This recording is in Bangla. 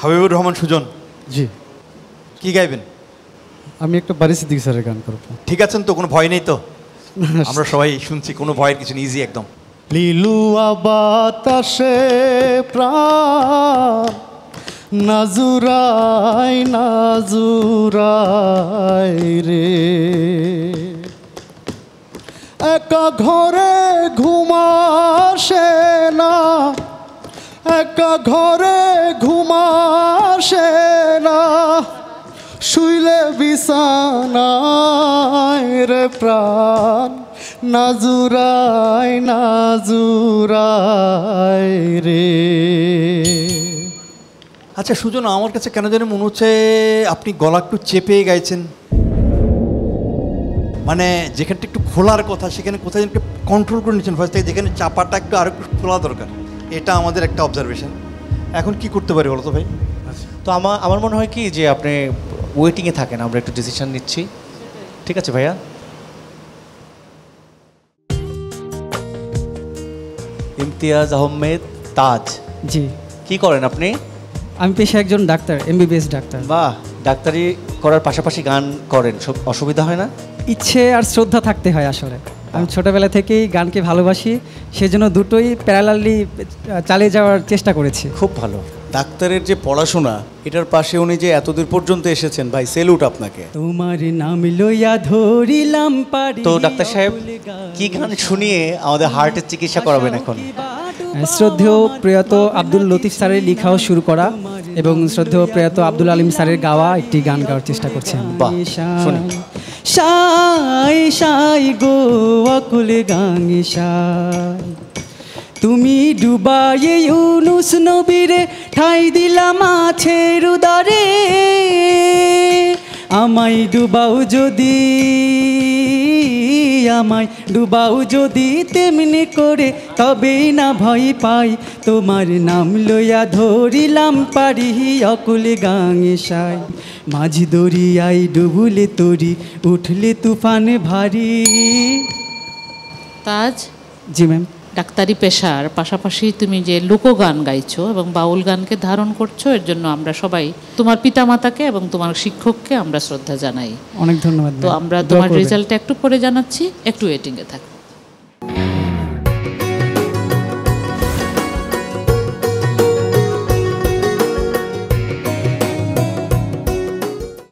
হাবিবুর রহমান সুজন, জি। কি গাইবেন? আমি একটা বারি সিদ্দিকী স্যারের গান করব। ঠিক আছেন তো, কোনো ভয় নেই তো? আমরা সবাই শুনছি, কোনো ভয়ের কিছু নেই, ইজি একদম। লিলুয়া বাতাসে প্রাণ নাজুরাই নাজুরাই রে, একা ঘরে ঘুমাসে না, একা ঘরে ঘুমাসে না, শুইলে বিছানায় রে প্রাণ নাজুরাই নাজুরাই রে। আচ্ছা সুজন, আমার কাছে কেন জানি মনে হচ্ছে আপনি গলা একটু চেপে গাইছেন, মানে যেখানটা একটু খোলার কথা সেখানে কোথায় একটু কন্ট্রোল করে নিচ্ছেন ভয়েস থেকে, যেখানে চাপাটা একটু আরো একটু খোলা দরকার। এটা আমাদের একটা অবজারভেশন। এখন কি করতে পারি বলো তো ভাই? তো আমার মনে হয় কি যে আপনি ওয়েটিংয়ে থাকেন, আমরা একটু ডিসিশন নিচ্ছি। ঠিক আছে ভাইয়া। ইমতিয়াজ আহমেদ তাজ, জি। কি করেন আপনি? আমি পেশায় একজন ডাক্তার, এমবিবিএস ডাক্তার। বাহ, ডাক্তারি করার পাশাপাশি গান করেন, সব অসুবিধা হয় না? ইচ্ছে আর শ্রদ্ধা থাকতে হয় আসলে। আমি ছোটোবেলা থেকেই গানকে ভালোবাসি, সেজন্য দুটোই প্যারালালি চালিয়ে যাওয়ার চেষ্টা করেছি। খুব ভালো। ডাক্তারের যে পড়াশোনা, এটার পাশে উনি যে এতদূর পর্যন্ত এসেছেন, ভাই সেলুট আপনাকে। তোমার নাম লইয়া ধরিলাম পারি। তো ডাক্তার সাহেব, কি গান শুনিয়ে আমাদের হার্টের চিকিৎসা করাবেন এখন? শ্রদ্ধেয় প্রয়াত আব্দুল লতিফ স্যারের লেখাও শুরু করা এবং শ্রদ্ধেয় প্রয়াত আব্দুল আলিম স্যারের গাওয়া একটি গান গাওয়ার চেষ্টা করছি। সাই সাই গো আকুল গাঙ্গি সাই, তুমি ডুবাইয়ে ইউনুস নবীরে ঠাই দিলা মাছের উদরে, আমায় ডুবাও যদি, আমায় ডুবাও যদি তেমনি করে, তবেই না ভয় পাই, তোমার নাম লইয়া ধরিলাম পারি অকুল গাঙে সাই, মাঝি দরিয়াই ডুবুলে তরি, উঠলে তুফান ভারী। তাজ, জি ম্যাম। ডাক্তারি পেশার পাশাপাশি তুমি যে লোকগান গাইছো এবং বাউল গানকে ধারণ করছো, এর জন্য আমরা সবাই তোমার পিতামাতাকে এবং তোমার শিক্ষককে আমরা শ্রদ্ধা জানাই। অনেক ধন্যবাদ। তো আমরা তোমার রেজাল্টটা একটু পরে জানাচ্ছি, একটু ওয়েটিংয়ে থাকো।